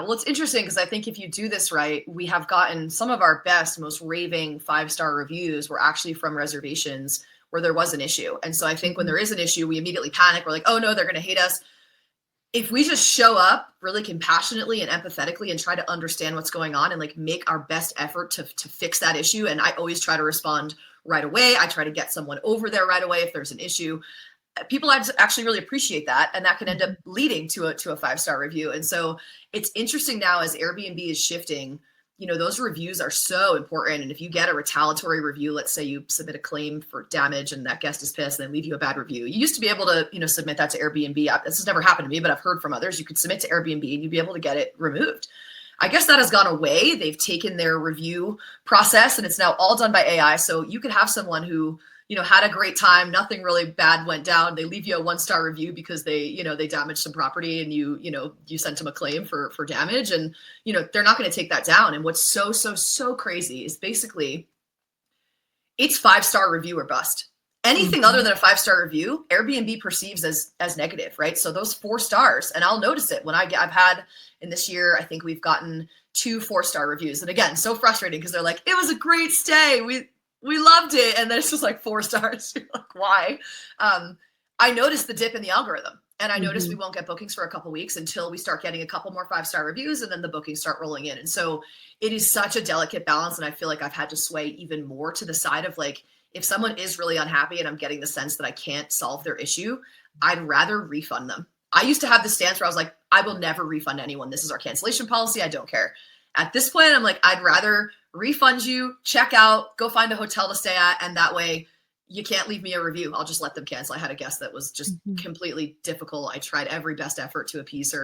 Well, it's interesting because I think if you do this right, we have gotten some of our best, most raving 5-star reviews were actually from reservations where there was an issue. And so I think when Mhm. there is an issue, we immediately panic. We're like, oh no, they're going to hate us. If we just show up really compassionately and empathetically and try to understand what's going on and like make our best effort to fix that issue. And I always try to respond right away. I try to get someone over there right away if there's an issue. People actually really appreciate that, and that can end up Mhm. leading to a 5-star review. And so it's interesting now as Airbnb is shifting, those reviews are so important. And if you get a retaliatory review, let's say you submit a claim for damage and that guest is pissed and then leave you a bad review, you used to be able to submit that to Airbnb. This has never happened to me, but I've heard from others, you could submit to Airbnb and you'd be able to get it removed. I guess that has gone away. They've taken their review process and it's now all done by AI. So you could have someone who had a great time, nothing really bad went down, they leave you a 1-star review because they damaged some property and you sent them a claim for damage, and they're not going to take that down. And what's so crazy is basically it's 5-star review or bust. Anything other Mhm. than a 5-star review, Airbnb perceives as negative, right? So those 4 stars, and I'll notice it when I've had in this year, I think we've gotten 2 4-star reviews. And again, so frustrating because they're like, it was a great stay. We loved it. And then it's just like 4 stars. You're like, why? I noticed the dip in the algorithm. And I noticed we Mhm. won't get bookings for a couple weeks until we start getting a couple more 5-star reviews, and then the bookings start rolling in. And so it is such a delicate balance. And I feel like I've had to sway even more to the side of like, if someone is really unhappy and I'm getting the sense that I can't solve their issue, I'd rather refund them. I used to have this stance where I was like, I will never refund anyone. This is our cancellation policy. I don't care. At this point, I'm like, I'd rather refund you, check out, go find a hotel to stay at. And that way you can't leave me a review. I'll just let them cancel. I had a guest that was just Mhm. completely difficult. I tried every best effort to appease her.